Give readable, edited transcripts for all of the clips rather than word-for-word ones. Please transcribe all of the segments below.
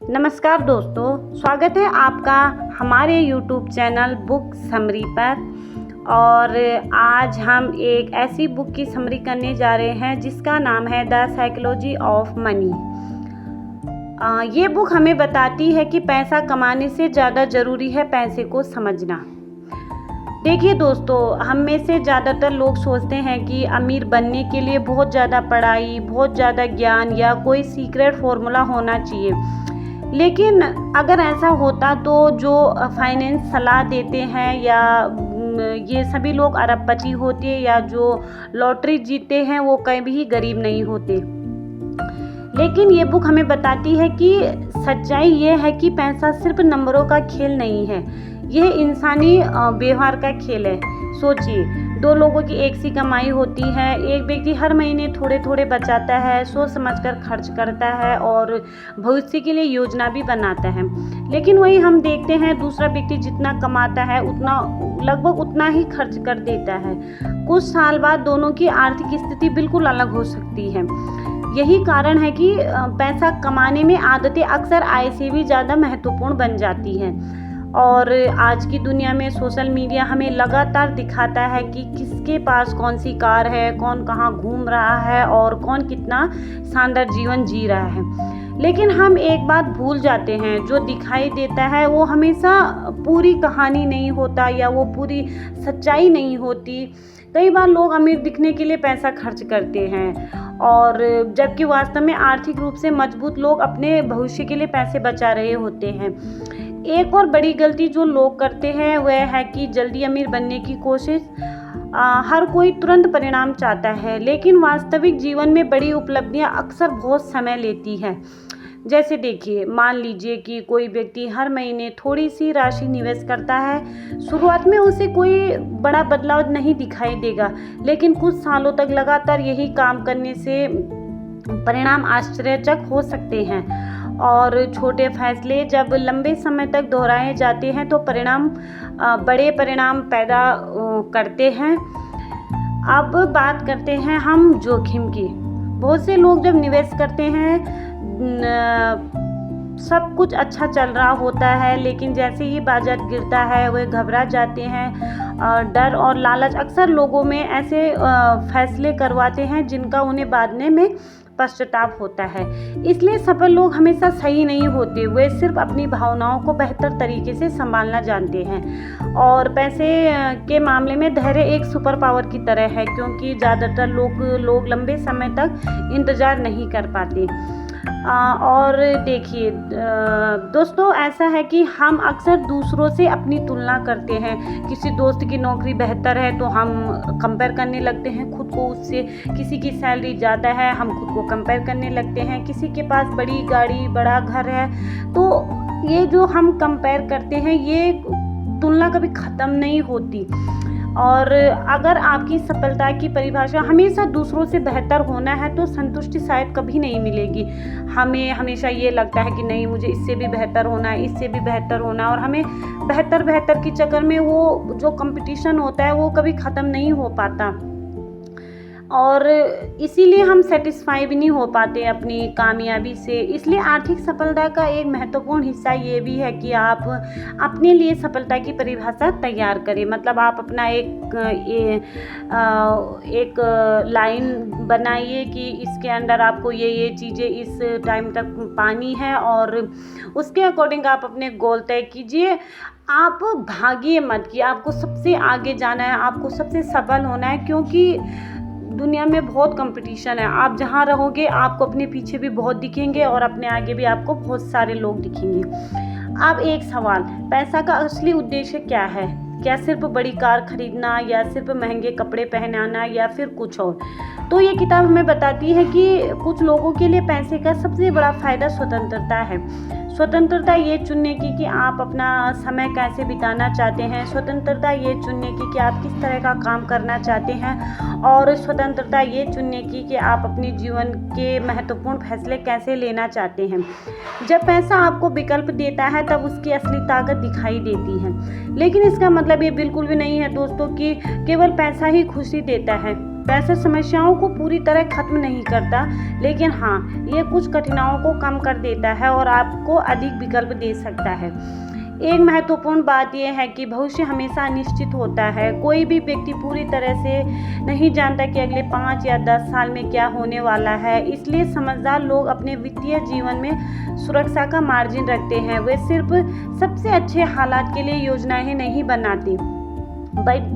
नमस्कार दोस्तों, स्वागत है आपका हमारे YouTube चैनल बुक समरी पर। और आज हम एक ऐसी बुक की समरी करने जा रहे हैं जिसका नाम है द साइकोलॉजी ऑफ मनी। ये बुक हमें बताती है कि पैसा कमाने से ज़्यादा ज़रूरी है पैसे को समझना। देखिए दोस्तों, हम में से ज़्यादातर लोग सोचते हैं कि अमीर बनने के लिए बहुत ज़्यादा पढ़ाई, बहुत ज़्यादा ज्ञान या कोई सीक्रेट फार्मूला होना चाहिए। लेकिन अगर ऐसा होता तो जो फाइनेंस सलाह देते हैं या ये सभी लोग अरबपति होते या जो लॉटरी जीतते हैं वो कभी गरीब नहीं होते। लेकिन ये बुक हमें बताती है कि सच्चाई ये है कि पैसा सिर्फ नंबरों का खेल नहीं है, यह इंसानी व्यवहार का खेल है। सोचिए, दो लोगों की एक सी कमाई होती है, एक व्यक्ति हर महीने थोड़े थोड़े बचाता है, सोच समझकर खर्च करता है और भविष्य के लिए योजना भी बनाता है। लेकिन वही हम देखते हैं दूसरा व्यक्ति जितना कमाता है उतना लगभग उतना ही खर्च कर देता है। कुछ साल बाद दोनों की आर्थिक स्थिति बिल्कुल अलग हो सकती है। यही कारण है कि पैसा कमाने में आदतें अक्सर आय से भी ज़्यादा महत्वपूर्ण बन जाती हैं। और आज की दुनिया में सोशल मीडिया हमें लगातार दिखाता है कि किसके पास कौन सी कार है, कौन कहाँ घूम रहा है और कौन कितना शानदार जीवन जी रहा है। लेकिन हम एक बात भूल जाते हैं, जो दिखाई देता है वो हमेशा पूरी कहानी नहीं होता या वो पूरी सच्चाई नहीं होती। कई बार लोग अमीर दिखने के लिए पैसा खर्च करते हैं और जबकि वास्तव में आर्थिक रूप से मजबूत लोग अपने भविष्य के लिए पैसे बचा रहे होते हैं। एक और बड़ी गलती जो लोग करते हैं वह है कि जल्दी अमीर बनने की कोशिश। हर कोई तुरंत परिणाम चाहता है, लेकिन वास्तविक जीवन में बड़ी उपलब्धियां अक्सर बहुत समय लेती हैं। जैसे देखिए, मान लीजिए कि कोई व्यक्ति हर महीने थोड़ी सी राशि निवेश करता है। शुरुआत में उसे कोई बड़ा बदलाव नहीं दिखाई देगा, लेकिन कुछ सालों तक लगातार यही काम करने से परिणाम आश्चर्यचकित हो सकते हैं। और छोटे फैसले जब लंबे समय तक दोहराए जाते हैं तो बड़े परिणाम पैदा करते हैं। अब बात करते हैं हम जोखिम की। बहुत से लोग जब निवेश करते हैं सब कुछ अच्छा चल रहा होता है, लेकिन जैसे ही बाजार गिरता है वे घबरा जाते हैं। डर और लालच अक्सर लोगों में ऐसे फैसले करवाते हैं जिनका उन्हें बाद में पश्चाताप होता है। इसलिए सफल लोग हमेशा सही नहीं होते, वे सिर्फ अपनी भावनाओं को बेहतर तरीके से संभालना जानते हैं। और पैसे के मामले में धैर्य एक सुपर पावर की तरह है, क्योंकि ज़्यादातर लोग लंबे समय तक इंतज़ार नहीं कर पाते। और देखिए दोस्तों, ऐसा है कि हम अक्सर दूसरों से अपनी तुलना करते हैं। किसी दोस्त की नौकरी बेहतर है तो हम कंपेयर करने लगते हैं खुद को उससे। किसी की सैलरी ज़्यादा है, हम खुद को कंपेयर करने लगते हैं। किसी के पास बड़ी गाड़ी, बड़ा घर है, तो ये जो हम कंपेयर करते हैं ये तुलना कभी ख़त्म नहीं होती। और अगर आपकी सफलता की परिभाषा हमेशा दूसरों से बेहतर होना है तो संतुष्टि शायद कभी नहीं मिलेगी। हमें हमेशा ये लगता है कि नहीं, मुझे इससे भी बेहतर होना है, इससे भी बेहतर होना है, और हमें बेहतर के चक्कर में वो जो कंपटीशन होता है वो कभी ख़त्म नहीं हो पाता। और इसीलिए हम सेटिस्फाई भी नहीं हो पाते अपनी कामयाबी से। इसलिए आर्थिक सफलता का एक महत्वपूर्ण हिस्सा ये भी है कि आप अपने लिए सफलता की परिभाषा तैयार करें। मतलब आप अपना एक लाइन बनाइए कि इसके अंदर आपको ये चीज़ें इस टाइम तक पानी है, और उसके अकॉर्डिंग आप अपने गोल तय कीजिए। आप भागिए मत कि आपको सबसे आगे जाना है, आपको सबसे सफल होना है, क्योंकि दुनिया में बहुत कंपटीशन है। आप जहाँ रहोगे आपको अपने पीछे भी बहुत दिखेंगे और अपने आगे भी आपको बहुत सारे लोग दिखेंगे। अब एक सवाल, पैसा का असली उद्देश्य क्या है? क्या सिर्फ बड़ी कार खरीदना, या सिर्फ महंगे कपड़े पहनाना, या फिर कुछ और? तो ये किताब हमें बताती है कि कुछ लोगों के लिए पैसे का सबसे बड़ा फ़ायदा स्वतंत्रता है। स्वतंत्रता ये चुनने की कि आप अपना समय कैसे बिताना चाहते हैं, स्वतंत्रता ये चुनने की कि आप किस तरह का काम करना चाहते हैं, और स्वतंत्रता ये चुनने की कि आप अपने जीवन के महत्वपूर्ण फैसले कैसे लेना चाहते हैं। जब पैसा आपको विकल्प देता है तब उसकी असली ताकत दिखाई देती है। लेकिन इसका मतलब ये बिल्कुल भी नहीं है दोस्तों कि केवल पैसा ही खुशी देता है। पैसा समस्याओं को पूरी तरह खत्म नहीं करता, लेकिन हाँ, ये कुछ कठिनाइयों को कम कर देता है और आपको अधिक विकल्प दे सकता है। एक महत्वपूर्ण बात यह है कि भविष्य हमेशा अनिश्चित होता है। कोई भी व्यक्ति पूरी तरह से नहीं जानता कि अगले 5 या 10 साल में क्या होने वाला है। इसलिए समझदार लोग अपने वित्तीय जीवन में सुरक्षा का मार्जिन रखते हैं। वे सिर्फ सबसे अच्छे हालात के लिए योजनाएं नहीं बनाते,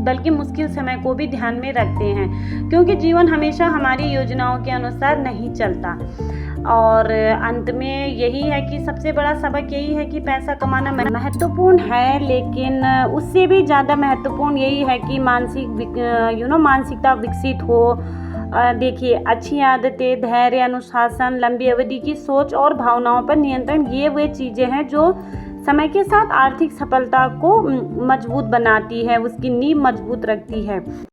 बल्कि मुश्किल समय को भी ध्यान में रखते हैं, क्योंकि जीवन हमेशा हमारी योजनाओं के अनुसार नहीं चलता। और अंत में यही है कि सबसे बड़ा सबक यही है कि पैसा कमाना महत्वपूर्ण है, लेकिन उससे भी ज़्यादा महत्वपूर्ण यही है कि मानसिकता विकसित हो। देखिए, अच्छी आदतें, धैर्य, अनुशासन, लंबी अवधि की सोच और भावनाओं पर नियंत्रण, ये वे चीज़ें हैं जो समय के साथ आर्थिक सफलता को मजबूत बनाती है, उसकी नींव मजबूत रखती है।